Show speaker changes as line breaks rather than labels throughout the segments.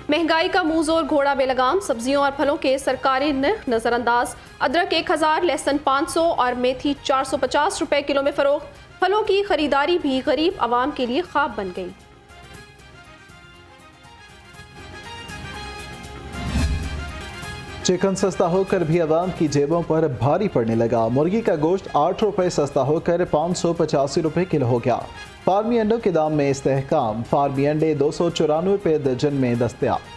महंगाई का मुंह जोर घोड़ा बेलगाम, सब्जियों और फलों के सरकारी निर्ख नजरअंदाज। अदरक 1000, लहसुन 500 और मेथी 450 रुपए किलो में फरोख्त। फलों की खरीदारी भी गरीब आवाम के लिए ख्वाब बन गई।
चिकन सस्ता होकर भी आवाम की जेबों पर भारी पड़ने लगा। मुर्गी का गोश्त 8 रुपए सस्ता होकर 585 रुपए किलो हो गया। फार्मी अंडों के दाम में इस्तेहकाम, फार्मी अंडे 294 रुपए दर्जन में दस्तयाब।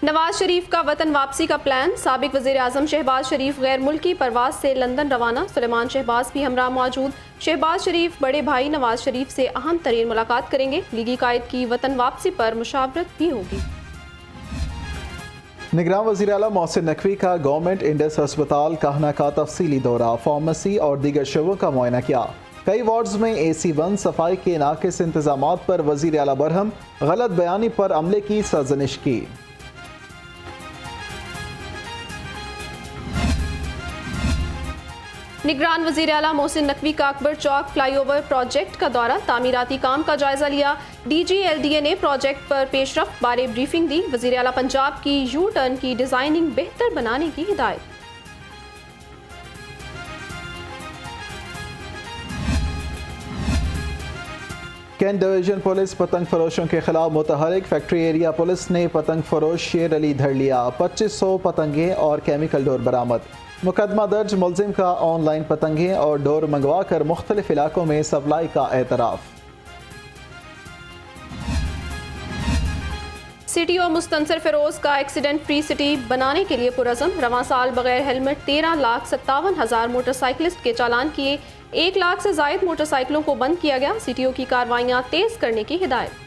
नवाज शरीफ का वतन वापसी का प्लान। साबिक वज़ीर आज़म शहबाज शरीफ गैर मुल्की परवाज से लंदन रवाना। सुलेमान शहबाज भी हमरा मौजूद। शहबाज शरीफ बड़े भाई नवाज शरीफ से अहम तरीन मुलाकात करेंगे। लीगी कायद की वतन वापसी पर मुशावरत भी होगी।
निगरान वज़ीर आला मोहसिन नकवी का गवर्नमेंट इंडस अस्पताल काहना का तफसीली दौरा, फार्मेसी और दीगर शोबों का मुआयना किया। कई वार्ड्स में AC बंद, सफाई के नाकिस इंतजामात पर वज़ीर आला बरहम, गलत बयानी पर अमले की सरजनिश की।
निगरान वज़ीर आला मोहसिन नकवी का अकबर चौक फ्लाईओवर प्रोजेक्ट का दौरा, तामीराती काम का जायजा लिया। DG LDA ने प्रोजेक्ट पर पेशरफ्त बारे ब्रीफिंग दी। वज़ीर आला पंजाब की यू टर्न की डिजाइनिंग बेहतर बनाने की हिदायत।
कैंट डिवीजन पुलिस पतंग फरोशों के खिलाफ मुतहरिक। फैक्ट्री एरिया पुलिस ने पतंग फरोश शेर अली धर लिया। 2500 पतंगे और केमिकल डोर बरामद। मुकदमा दर्ज, मुलजिम का ऑनलाइन पतंगे और डोर मंगवा कर मुख्तलिफ इलाकों में सप्लाई का एतराफ़।
सिटी और मुस्तनसर फिरोज का एक्सीडेंट फ्री सिटी बनाने के लिए पुरज़म। रवां साल बगैर हेलमेट 13,57,000 मोटरसाइकिलिस्ट के चालान किए। 1 लाख से जायद मोटरसाइकिलों को बंद किया गया। CTO की कार्रवाइयाँ तेज करने की हिदायत।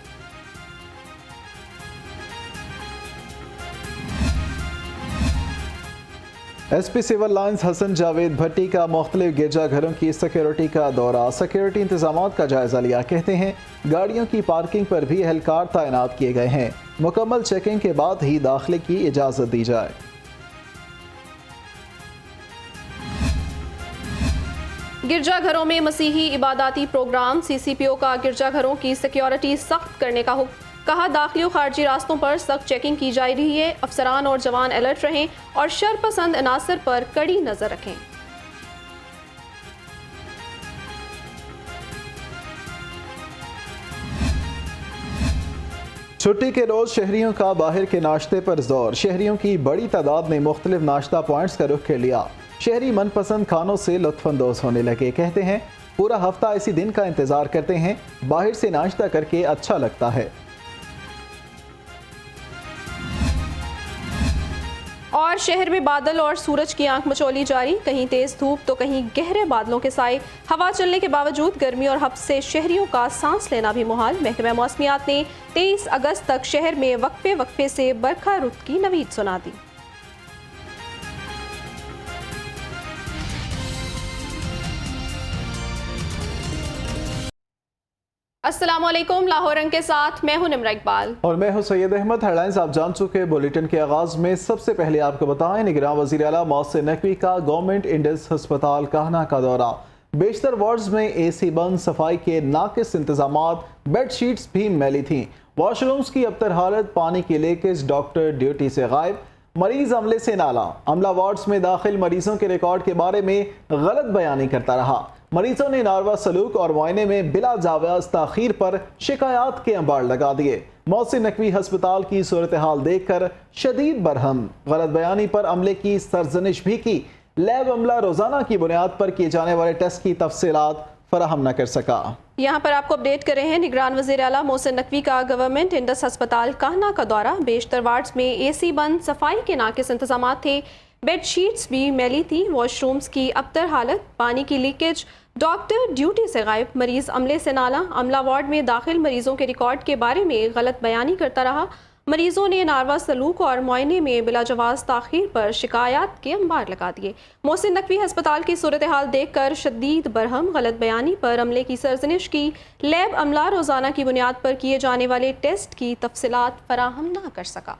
SP Civil Lines Hasan Javed Bhatti का मुख्तलिफ गिरजाघरों की सिक्योरिटी का दौरा, सिक्योरिटी इंतजामात का जायजा लिया। कहते हैं गाड़ियों की पार्किंग पर भी एहलकार तैनात किए गए हैं। मुकम्मल चेकिंग के बाद ही दाखिले की इजाज़त दी जाए।
गिरजाघरों में मसीही इबादाती प्रोग्राम। CCPO का गिरजाघरों की सिक्योरिटी सख्त करने का हुक्म। कहा दाखिली और खारजी रास्तों पर सख्त चेकिंग की जा रही है। अफसरान और जवान अलर्ट रहें और शरपसंद अनासर पर कड़ी नजर रखें।
छुट्टी के रोज शहरियों का बाहर के नाश्ते पर जोर। शहरियों की बड़ी तादाद ने मुख्तलिफ नाश्ता पॉइंट्स का रुख कर लिया। शहरी मनपसंद खानों से लुत्फानंदोज होने लगे। कहते हैं पूरा हफ्ता इसी दिन का इंतजार करते हैं, बाहर से नाश्ता करके अच्छा लगता है।
और शहर में बादल और सूरज की आंख मचौली जारी। कहीं तेज धूप तो कहीं गहरे बादलों के साए। हवा चलने के बावजूद गर्मी और हब्स से शहरियों का सांस लेना भी मुहाल। महकमा मौसमियात ने 23 अगस्त तक शहर में वक्फे वक्फे से बरखा रुत की नवीद सुना दी। अस्सलामुअलैकुम, लाहौर रंग के साथ मैं हूं निम्रा इकबाल
और मैं हूं सैयद अहमद। हेडलाइंस आप जान चुके। बुलेटिन के आगाज में सबसे पहले आपको बताएं निगरान वज़ीर आला मोहसिन नकवी का गवर्नमेंट इंडस अस्पताल काहना का दौरा। बेशतर वार्ड्स में AC बंद, सफाई के नाकिस इंतजामात, बेडशीट्स भी मैली थीं। वॉशरूम्स की अबतर हालत, पानी की लीकेज, डॉक्टर ड्यूटी से गायब, मरीज अमले से नाला। अमला वार्ड्स में दाखिल मरीजों के रिकॉर्ड के बारे में गलत बयानी करता रहा। मरीजों ने नारवा सलूक और मुआयने में बिला जावाज ताखीर पर शिकायत के अंबार लगा दिए। मोहसिन नकवी अस्पताल की सूरत हाल देखकर शदीद बरहम, गलत बयानी पर अमले की सरजनिश भी की। लैब अमला रोजाना की बुनियाद पर किए जाने वाले टेस्ट की तफसीलात फराहम न कर सका।
यहाँ पर आपको अपडेट कर रहे हैं। निगरान वज़ीर आला मोहसिन नकवी का गवर्नमेंट इंडस अस्पताल काहना का दौरा। बेशतर वार्ड्स में AC बंद, सफाई के नाकिस इंतजाम थे। बेडशीट्स भी मैली थी। वॉशरूम्स की अबतर हालत, पानी की लीकेज, डॉक्टर ड्यूटी से गायब, मरीज अमले से नाला। अमला वार्ड में दाखिल मरीजों के रिकॉर्ड के बारे में गलत बयानी करता रहा। मरीजों ने नारवा सलूक और मुआयने में बिलाजवाज ताखीर पर शिकायत के अंबार लगा दिए। मोहसिन नकवी अस्पताल की सूरत हाल देखकर शदीद बरहम, गलत बयानी पर अमले की सरजनिश की। लैब अमला रोजाना की बुनियाद पर किए जाने वाले टेस्ट की तफसीलात फराहम ना कर सका।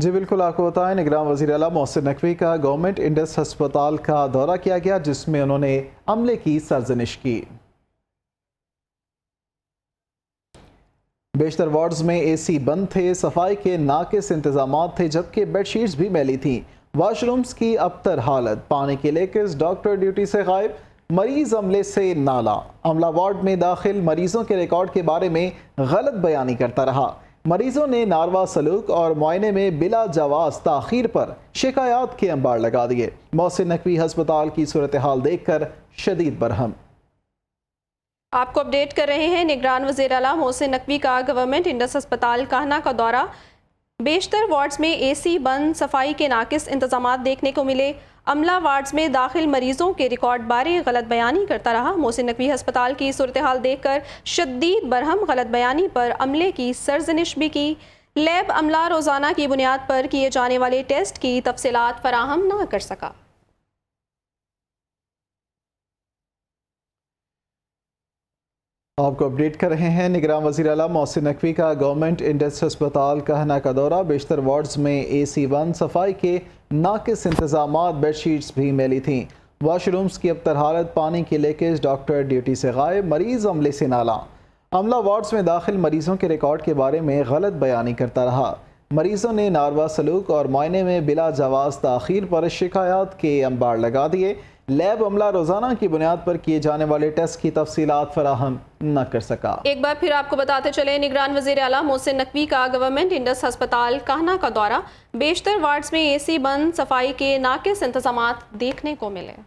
जी बिल्कुल, आपको बताएं निगरान वज़ीर आला मोहसिन नकवी का गवर्नमेंट इंडस अस्पताल का दौरा किया गया, जिसमें उन्होंने अमले की सरजनिश की। बेशतर वार्ड्स में एसी बंद थे, सफाई के नाकिस इंतजाम थे, जबकि बेडशीट्स भी मैली थीं। वाशरूम्स की अबतर हालत, पानी के लेकेज, डॉक्टर ड्यूटी से गायब, मरीज अमले से नाला। अमला वार्ड में दाखिल मरीजों के रिकॉर्ड के बारे में गलत बयानी करता रहा। मरीजों ने नारवा सलूक और मुआयने में बिला जवाज ताखीर पर शिकायत के अंबार लगा दिए। मोहसिन नकवी अस्पताल की सूरत हाल देखकर शदीद बरहम।
आपको अपडेट कर रहे हैं निगरान वज़ीर आला मोहसिन नकवी का गवर्नमेंट इंडस अस्पताल काहना का दौरा। बेशतर वार्ड्स में एसी बंद, सफाई के नाकिस इंतजाम देखने को मिले। अमला वार्ड्स में दाखिल मरीजों के रिकॉर्ड बारे गलत बयानी करता रहा। मोहसिन नकवी अस्पताल की सूरत हाल देखकर शदीद बरहम, गलत बयानी पर अमले की सरजनिश भी की। लैब अमला रोज़ाना की बुनियाद पर किए जाने वाले टेस्ट की तफसीलात फराहम न कर सका।
आपको अपडेट कर रहे हैं निगरान वज़ीर आला मोहसिन नकवी का गवर्नमेंट इंडस अस्पताल काहना का दौरा। बेशतर वार्ड्स में एसी बंद, सफाई के नाकिस इंतजाम, बेडशीट्स भी मैली थीं। वाशरूम्स की अबतर हालत, पानी की लीकेज, डॉक्टर ड्यूटी से गायब, मरीज अमले से नाला। अमला वार्ड्स में दाखिल मरीजों के रिकॉर्ड के बारे में गलत बयानी करता रहा। मरीजों ने नारवा सलूक और मुआयने में बिला जवाज ताखीर पर शिकायत के अंबार लगा दिए। लैब अमला रोजाना की बुनियाद पर किए जाने वाले टेस्ट की तफसीलात फराहम न कर सका।
एक बार फिर आपको बताते चले, निगरान वज़ीर आला मोहसिन नकवी का गवर्नमेंट इंडस अस्पताल काहना का दौरा। बेशतर वार्ड्स में एसी बंद, सफाई के नाकिस इंतजाम देखने को मिले।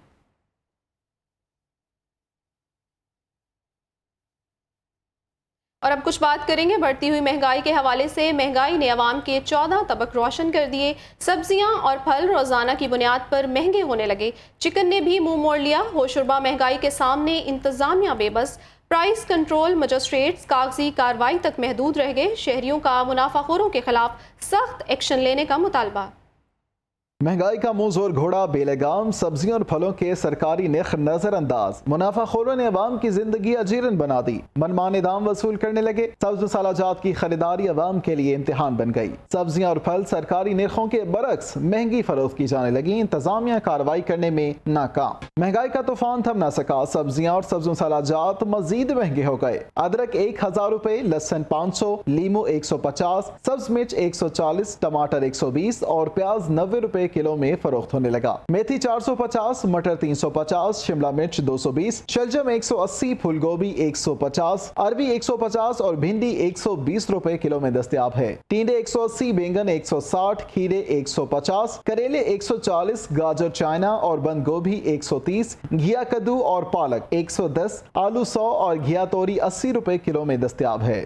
और अब कुछ बात करेंगे बढ़ती हुई महंगाई के हवाले से। महंगाई ने अवाम के 14 तबक रोशन कर दिए। सब्जियां और फल रोजाना की बुनियाद पर महंगे होने लगे। चिकन ने भी मुंह मोड़ लिया। होशरुबा महंगाई के सामने इंतजामिया बेबस। प्राइस कंट्रोल मजिस्ट्रेट्स कागजी कार्रवाई तक महदूद रह गए। शहरियों का मुनाफाखोरों के खिलाफ सख्त एक्शन लेने का मुतालबा।
महंगाई का मुंह जोर घोड़ा बेलगाम, सब्जियों और फलों के सरकारी निर्ख नजरअंदाज। मुनाफाखोरों ने अवाम की जिंदगी अजीरन बना दी। मनमाने दाम वसूल करने लगे। सब्ज मसाला जात की खरीदारी अवाम के लिए इम्तिहान बन गई। सब्जियां और फल सरकारी निर्खों के बरक्स महंगी फरोख्त की जाने लगी। इंतजामिया कार्रवाई करने में नाकाम। महंगाई का तूफान थम न सका। सब्जियां और सब्ज मसाला जात मजीद महंगे हो गए। अदरक 1000 रुपए, लहसुन 500, लीमू 150, सब्ज मिर्च 140, टमाटर 120 और प्याज 90 रुपए किलो में फरोख्त होने लगा। मेथी 450, मटर 350, शिमला मिर्च 220, शलजम 180, फूल गोभी 150, अरबी 150 और भिंडी 120 रुपए किलो में दस्तयाब है। टींडे 180, बैंगन 160, खीरे 150, करेले 140, गाजर चाइना और बंद गोभी 130, घिया कद्दू और पालक 110, आलू 100 और घिया तोरी 80 रुपए किलो में दस्तयाब है।